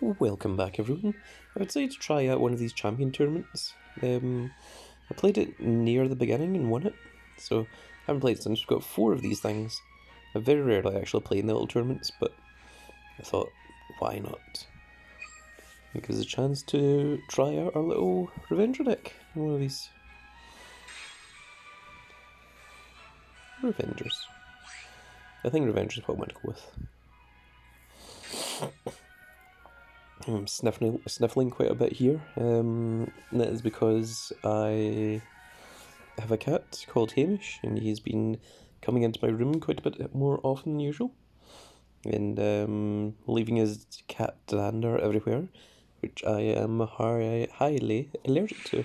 Welcome back, everyone. I decided to try out one of these champion tournaments. I played it near the beginning and won it, so I haven't played it since. We've got 4 of these things. I very rarely actually play in the little tournaments, but I thought, why not? It gives us a chance to try out our little Revenger deck in one of these. Revengers. I think Revengers is what I'm going to go with. I'm sniffling quite a bit here, and that is because I have a cat called Hamish, and he's been coming into my room quite a bit more often than usual, and leaving his cat dander everywhere, which I am highly allergic to.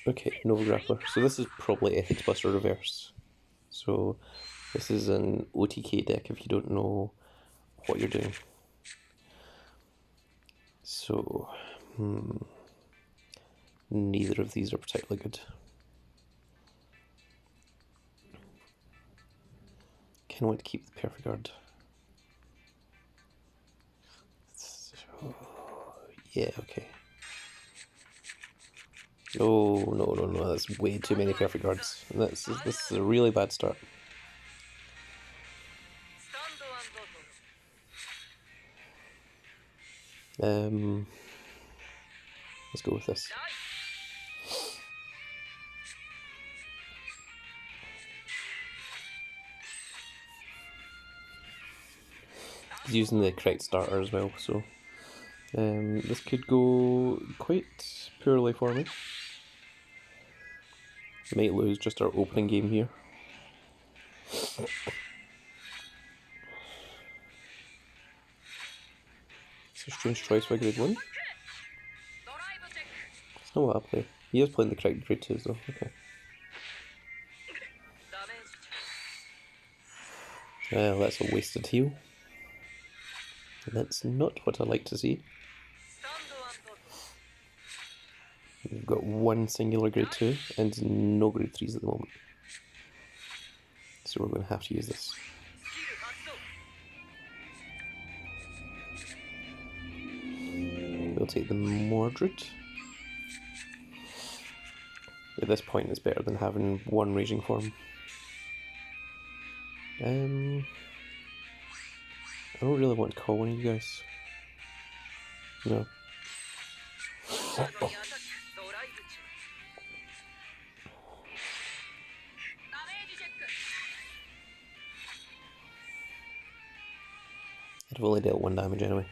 Okay, Nova Grappler. So this is probably Ethics Buster Reverse. So this is an OTK deck if you don't know what you're doing. So, neither of these are particularly good. Kind of want to keep the Perfect Guard. So, yeah, okay. Oh, no, that's way too many Perfect Guards. This is a really bad start. Let's go with this. He's using the correct starter as well, so this could go quite poorly for me. Might lose just our opening game here. It's a strange choice by grade 1. It's not what I play. He is playing the correct grade 2s though, okay. That's a wasted heal. That's not what I like to see. We've got one singular grade 2 and no grade 3s at the moment. So we're going to have to use this. We'll take the Mordred. At this point it's better than having one Raging Form. I don't really want to call one of you guys. No. I'd have only dealt 1 damage anyway.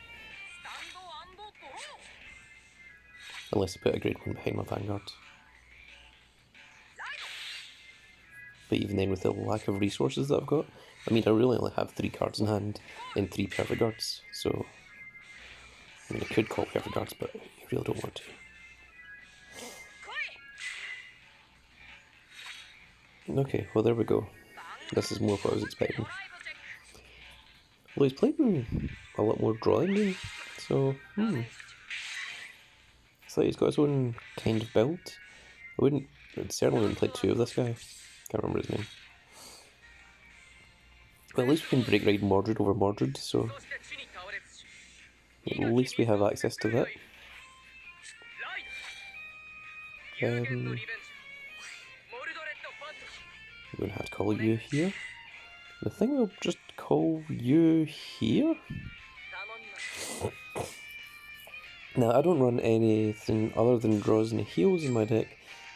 Unless I put a grade 1 behind my Vanguard. But even then, with the lack of resources that I've got, I mean, I really only have 3 cards in hand and 3 Perfect Guards, so I mean, I could call Perfect Guards, but I really don't want to. Okay, well there we go. This is more what I was expecting. Well, he's playing a lot more drawing game, so it's like he's got his own kind of build. I certainly wouldn't play 2 of this guy. Can't remember his name. But at least we can break ride Mordred over Mordred, so at least we have access to that. I'm going to have to call you here. I think we'll just call you here. Now, I don't run anything other than draws and heals in my deck,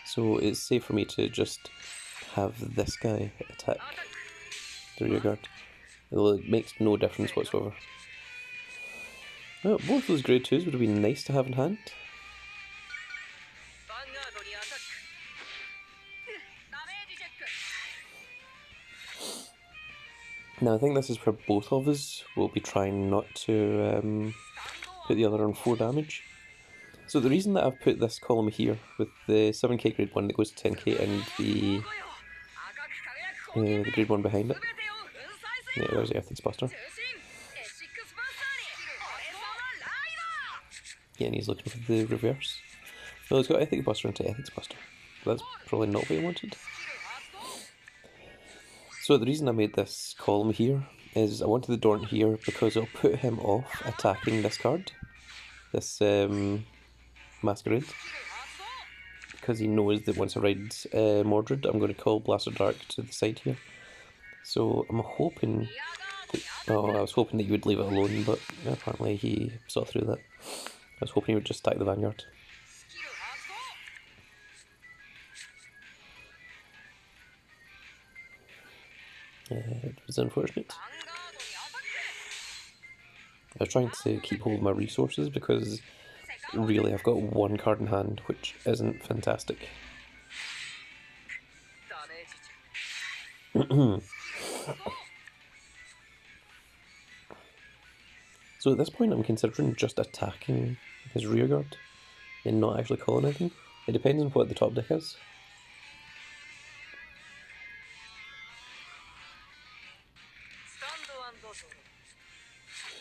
so it's safe for me to just have this guy attack the rear guard. It makes no difference whatsoever. Well, both those grade 2s would have been nice to have in hand. Now I think this is where both of us will be trying not to put the other on 4 damage. So the reason that I've put this column here with the 7k grade 1 that goes to 10k and the grade 1 behind it. Yeah, there's the Ethics Buster. Yeah, and he's looking for the reverse. Well, he's got Ethics Buster into Ethics Buster. That's probably not what he wanted. So the reason I made this column here is I wanted the Dorn here because it'll put him off attacking this card, this Masquerade, because he knows that once I ride Mordred, I'm going to call Blaster Dark to the side here. So I'm hoping that, I was hoping that you would leave it alone, but apparently he saw through that. I was hoping he would just stack the Vanguard. It was unfortunate. I was trying to keep hold of my resources because really I've got one card in hand, which isn't fantastic. So at this point I'm considering just attacking his rearguard and not actually calling anything. It depends on what the top deck is.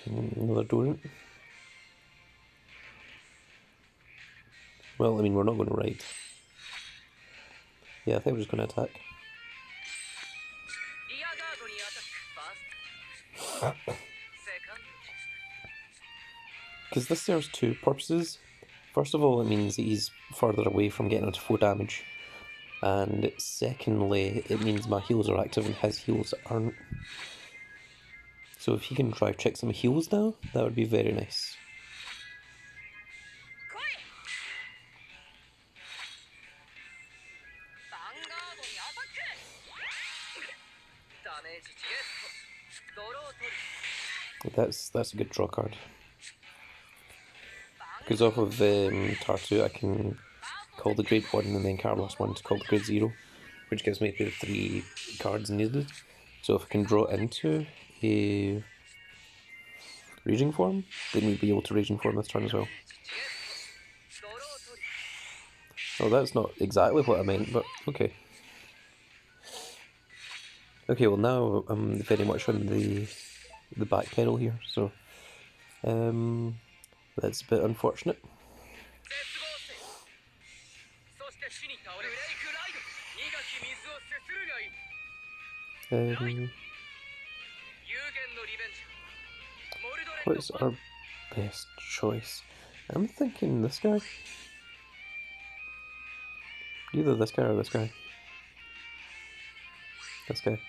Another Dorant. Well, I mean, we're not going to ride. Yeah, I think we're just going to attack. Because this serves two purposes. First of all, it means that he's further away from getting into 4 damage. And secondly, it means my heals are active and his heals aren't. So if he can drive check some heals now, that would be very nice. That's a good draw card. Because off of Tartu I can call the grade 1 and then Carlos 1 to call the grade 0, which gives me the 3 cards needed. So if I can draw into a Raging Form, then we'd be able to Raging Form this turn as well. Oh, that's not exactly what I meant, but okay. Okay, well now I'm very much on the back pedal here, so that's a bit unfortunate. What's our best choice? I'm thinking this guy. Either this guy or this guy. This guy.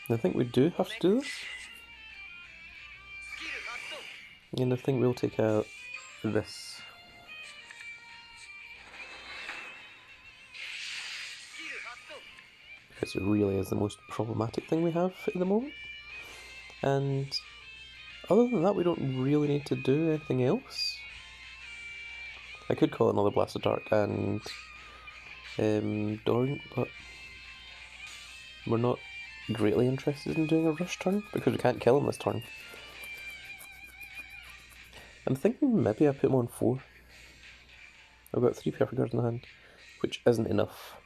I think we do have to do this. And I think we'll take out this. Because it really is the most problematic thing we have at the moment. And other than that, we don't really need to do anything else. I could call another Blast of Dark and Dorn, but we're not greatly interested in doing a rush turn because we can't kill him this turn. I'm thinking maybe I put him on 4. I've got 3 perfect cards in hand, which isn't enough.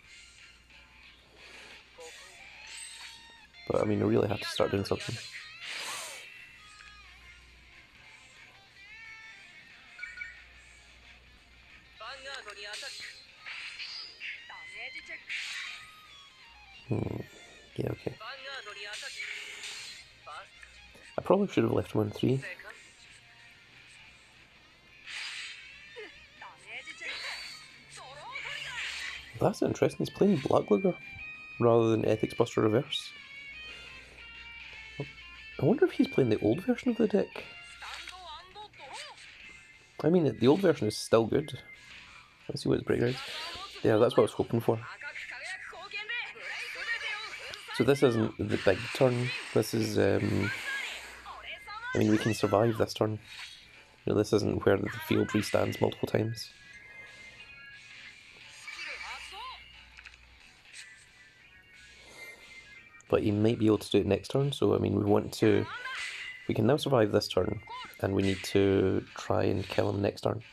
But I mean, I really have to start doing something. Yeah, okay. I probably should have left him on 3. That's interesting, he's playing Black Lugger rather than Ethics Buster Reverse. I wonder if he's playing the old version of the deck. I mean, the old version is still good. Let's see what his break is. Yeah, that's what I was hoping for. So this isn't the big turn, this is, I mean, we can survive this turn. You know, this isn't where the field restands multiple times. But he might be able to do it next turn, so I mean, we can now survive this turn, and we need to try and kill him next turn.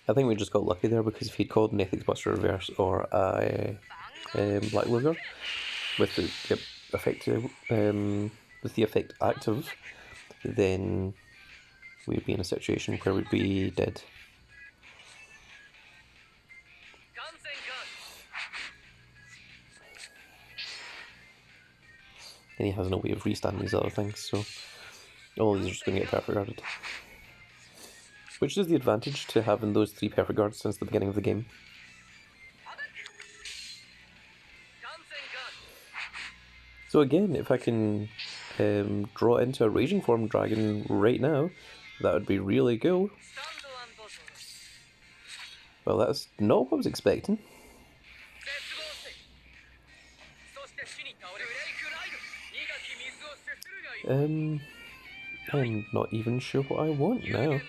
I think we just got lucky there, because if he'd called an Ethics Buster Reverse or a Black Luger with the effect active, then we'd be in a situation where we'd be dead. And he has no way of restanding these other things, so all these are just going to get perfect guarded. Which is the advantage to having those 3 perfect guards since the beginning of the game. So again, if I can draw into a Raging Form Dragon right now, that would be really cool. Well, that's not what I was expecting. I'm not even sure what I want now.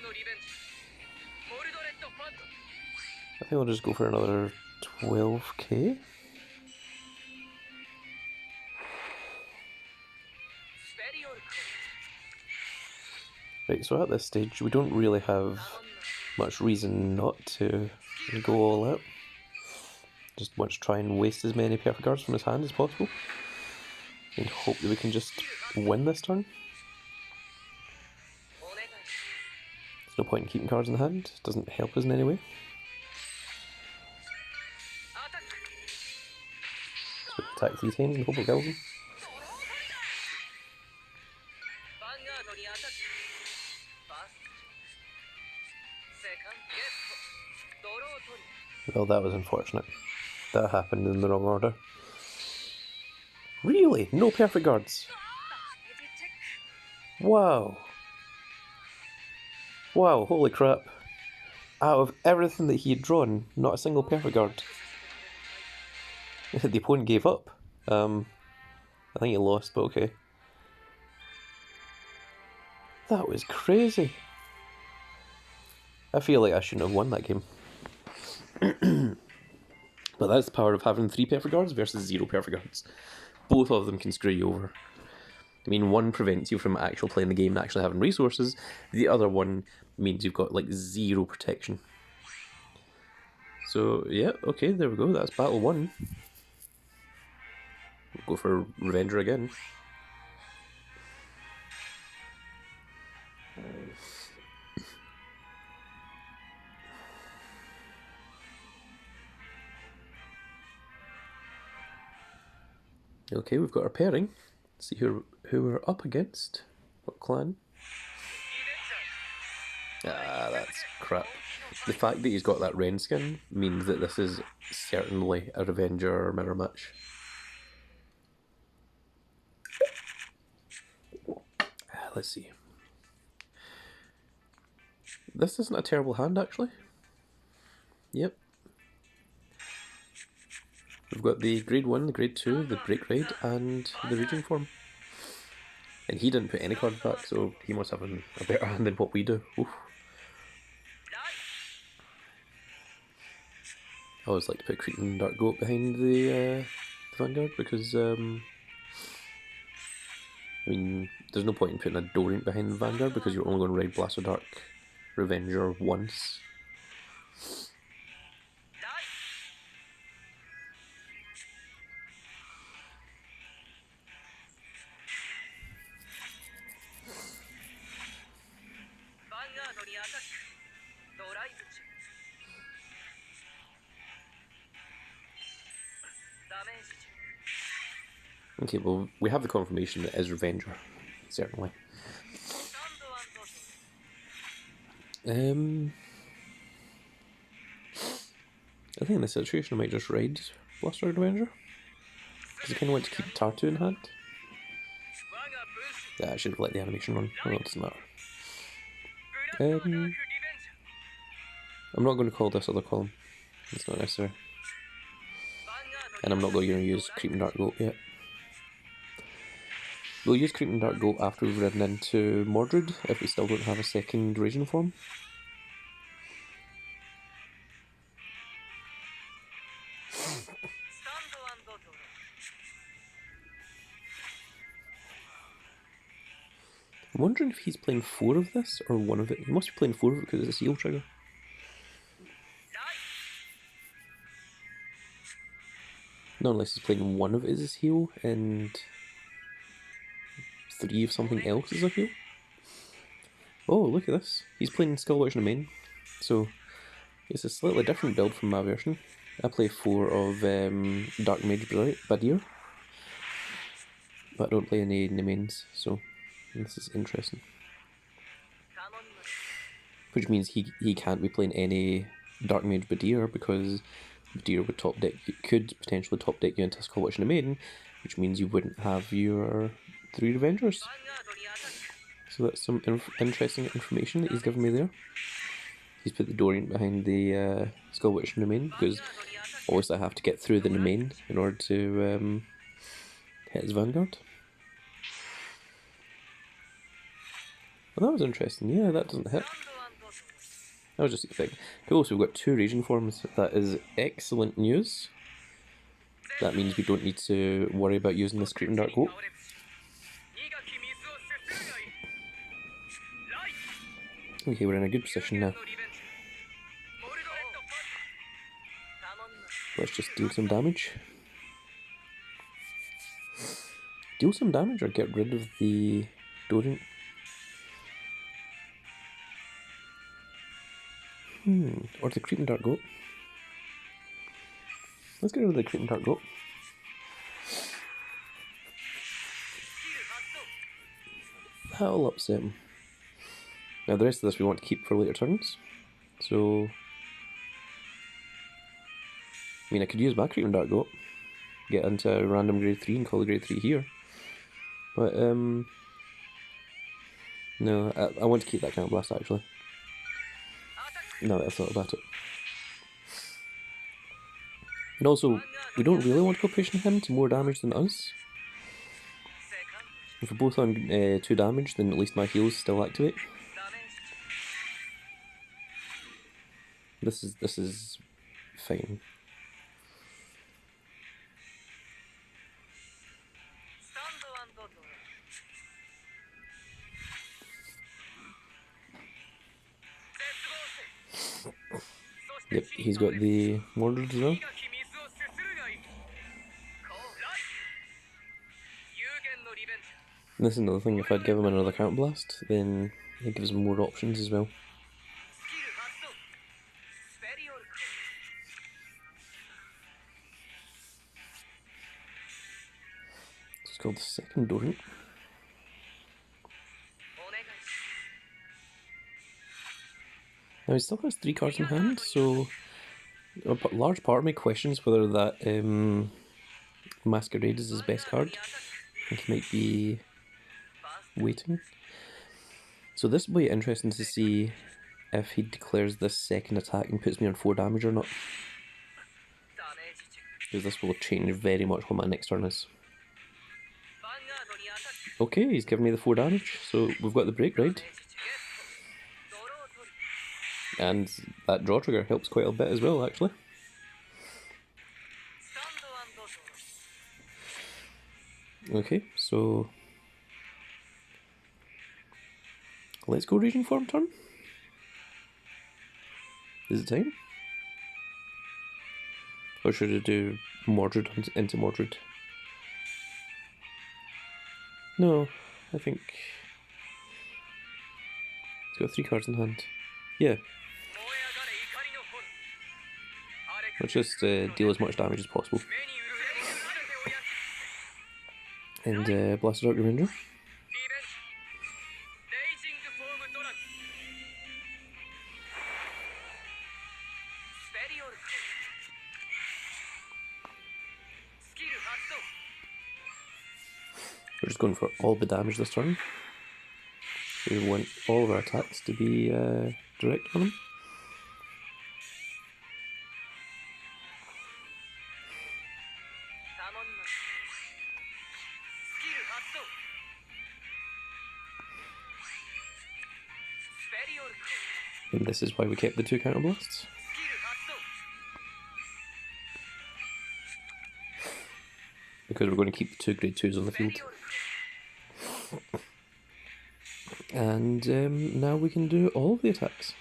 I think I'll just go for another 12k. Right, so at this stage we don't really have much reason not to go all out. Just want to try and waste as many perfect cards from his hand as possible, and hope that we can just win this turn. There's no point in keeping cards in the hand, it doesn't help us in any way. So attack 3 times and hope it kills him. Well, that was unfortunate. That happened in the wrong order. Really? No perfect guards? Wow. Wow, holy crap. Out of everything that he had drawn, not a single perfect guard. The opponent gave up. I think he lost, but okay. That was crazy. I feel like I shouldn't have won that game. But that's the power of having 3 perfect guards versus 0 perfect guards. Both of them can screw you over. I mean, one prevents you from actually playing the game and actually having resources. The other one means you've got like 0 protection. So yeah, okay, there we go. That's battle 1. We'll go for Revenger again. Okay, we've got our pairing. Let's see who we're up against. What clan? Ah, that's crap. The fact that he's got that Ren skin means that this is certainly a Revenger mirror match. Let's see. This isn't a terrible hand, actually. Yep. We've got the grade 1, the grade 2, the break raid, and the raging form. And he didn't put any cards back, so he must have a better hand than what we do. Oof. I always like to put Cretan Dark Goat behind the Vanguard, because I mean, there's no point in putting a Dorient behind the Vanguard because you're only going to raid Blaster Dark Revenger once. Okay, well, we have the confirmation that it is Revenger, certainly. I think in this situation I might just raid Blaster Revenger, because I kind of want to keep Tartu in hand. Yeah, I should have let the animation run. Oh, it doesn't matter. I'm not going to call this other column. It's not necessary. And I'm not going to use Creeping Dark Goat yet. We'll use Creeping Dark Goat after we've ridden into Mordred, if we still don't have a second Raging form. I'm wondering if he's playing 4 of this, or 1 of it. He must be playing 4 of it because it's a seal trigger. Not unless he's playing one of it as his heal and 3 of something else as a heal. Oh, look at this. He's playing Skullwatch in the main. So it's a slightly different build from my version. I play 4 of Dark Mage Badir, but I don't play any in the mains, so this is interesting. Which means he can't be playing any Dark Mage Badir because Badir would could potentially top deck you into Skullwatch in the main, which means you wouldn't have your 3 Revengers. So that's some interesting information that he's given me there. He's put the Dorian behind the Skullwatch in the main because obviously I have to get through the main in order to hit his Vanguard. Well, that was interesting. Yeah, that doesn't hit. That was just expecting. Cool, so we've got 2 Raging Forms. That is excellent news. That means we don't need to worry about using this Creeping Dark Goat. Okay, we're in a good position now. Let's just deal some damage. Deal some damage or get rid of the Dorian. Or the Creeping Dark Goat. Let's get rid of the Creeping Dark Goat. That'll upset him. Now the rest of this we want to keep for later turns. So, I mean, I could use my Creeping Dark Goat, get into a random grade 3 and call the grade 3 here. But, no, I want to keep that Counter Blast actually. Now that I thought about it. And also, we don't really want to go pushing him to more damage than us. If we're both on 2 damage, then at least my heals still activate. This is fine. Yep, he's got the Mordred as well. And this is another thing, if I'd give him another Counter Blast, then it gives him more options as well. It's called the second Dorian. Now he still has 3 cards in hand, so a large part of me questions whether that Masquerade is his best card. I think he might be waiting. So this will be interesting to see if he declares this second attack and puts me on 4 damage or not. Because this will change very much what my next turn is. Okay, he's given me the 4 damage, so we've got the break ride. And that draw trigger helps quite a bit as well, actually. Okay, so let's go Raging Form turn. Is it time? Or should I do Mordred into Mordred? No, I think he's got 3 cards in hand. Yeah. Let's just deal as much damage as possible. And Blasted Dark Revenger. We're just going for all the damage this turn. We want all of our attacks to be direct on him. And this is why we kept the 2 Counter Blasts. Because we're going to keep the 2 grade 2s on the field. And now we can do all of the attacks.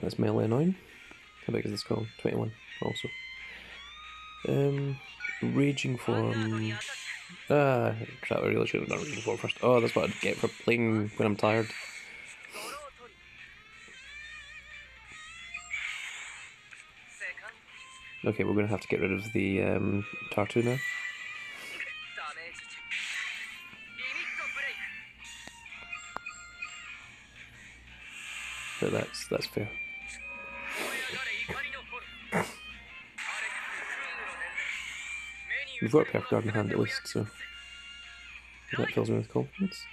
That's melee 9. How big is this column? 21 also. Raging form. Ah, crap, I really should have done raging form first. Oh, that's what I'd get for playing when I'm tired. Okay, we're going to have to get rid of the Tartu now. But that's fair. We've got a perfect guard in hand at least, so that fills me with confidence.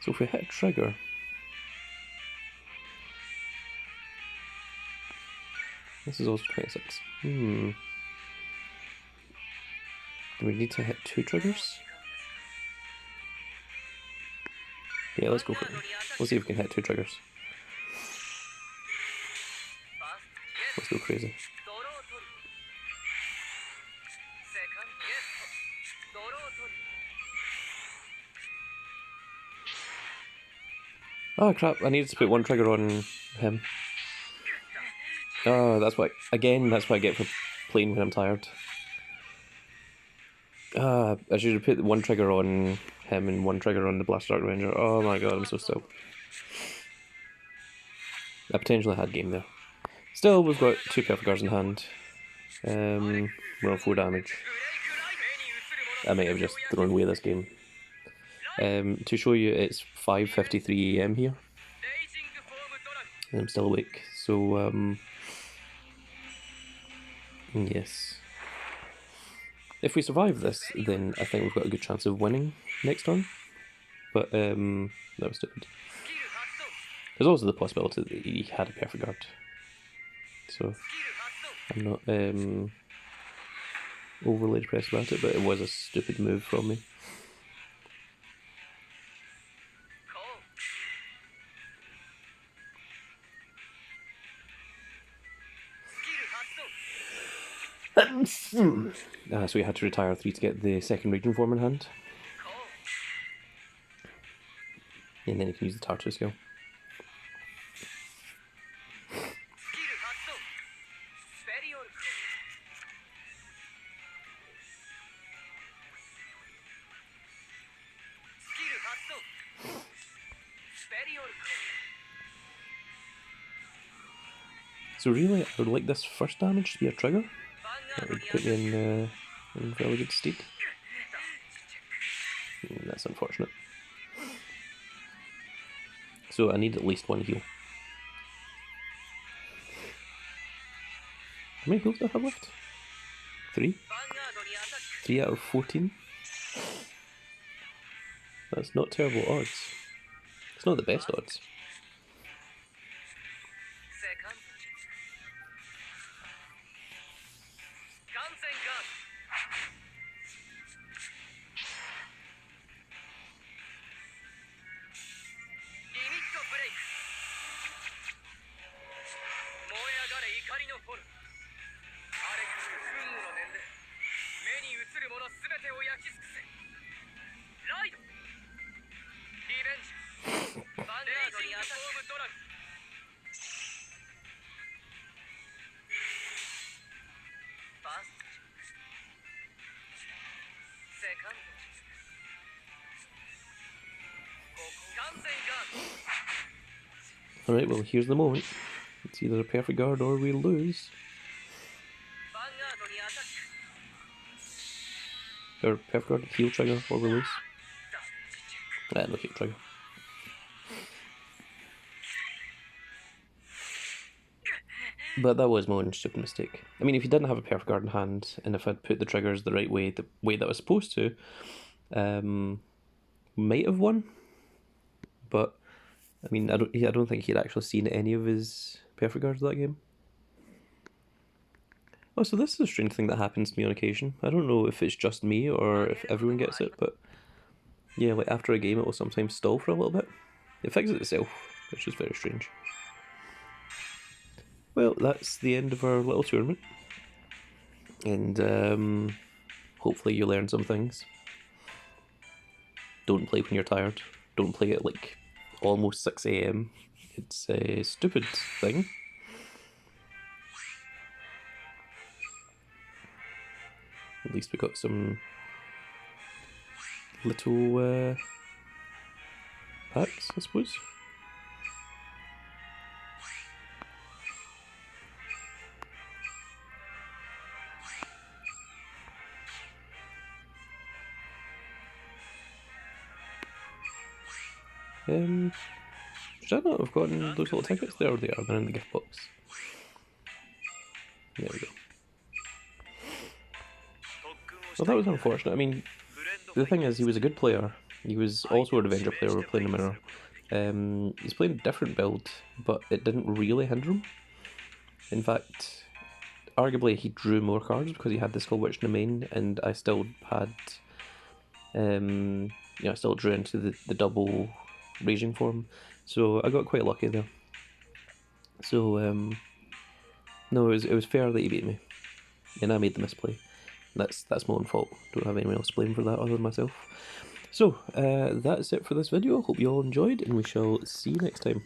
So if we hit a trigger, this is also 26. Do we need to hit 2 triggers? Yeah, let's go for it. Let's see if we can hit 2 triggers. Let's go crazy. Oh crap, I needed to put 1 trigger on him. Oh, that's what I get for playing when I'm tired. I should have put 1 trigger on him and 1 trigger on the Blaster Dark Ranger. Oh my god, I'm so still. I potentially had game there. Still, we've got 2 perfect guards in hand. We're on 4 damage. I might have just thrown away this game. To show you, it's 5:53 AM here. And I'm still awake, so yes. If we survive this, then I think we've got a good chance of winning next turn. But that was stupid. There's also the possibility that he had a perfect guard. So I'm not overly depressed about it, but it was a stupid move from me. So we had to retire 3 to get the second Raging Form in hand. And then you can use the Tartu skill. So really, I would like this first damage to be a trigger. That would put me in fairly good stead. That's unfortunate. So I need at least 1 heal. How many heals do I have left? 3? 3 out of 14? That's not terrible odds. It's not the best odds. Alright, well here's the moment. It's either a perfect guard or we lose. Or perfect guard, heal trigger, or we lose. No heal trigger. But that was my own stupid mistake. I mean, if you didn't have a perfect guard in hand, and if I'd put the triggers the right way, the way that I was supposed to, might have won. But I mean, I don't think he'd actually seen any of his perfect guards that game. Oh, so this is a strange thing that happens to me on occasion. I don't know if it's just me or if everyone gets it, but yeah, like after a game it will sometimes stall for a little bit. It fixes itself, which is very strange. Well, that's the end of our little tournament. And hopefully you learned some things. don't play when you're tired. Don't play at like almost 6 AM. It's a stupid thing. At least we got some little packs, I suppose. Should I not have gotten those little tickets? There they are, they're in the gift box. There we go. Well, that was unfortunate. I mean, the thing is, he was a good player. He was also a Revenger player. We're playing a mirror. He's playing a different build, but it didn't really hinder him. In fact, arguably he drew more cards because he had the Skull Witch in the main, and I still had, I still drew into the double raging form, so I got quite lucky there. So no, it was fair that he beat me, and I made the misplay. That's my own fault. Don't have anyone else to blame for that other than myself. So that's it for this video. Hope you all enjoyed, and we shall see you next time.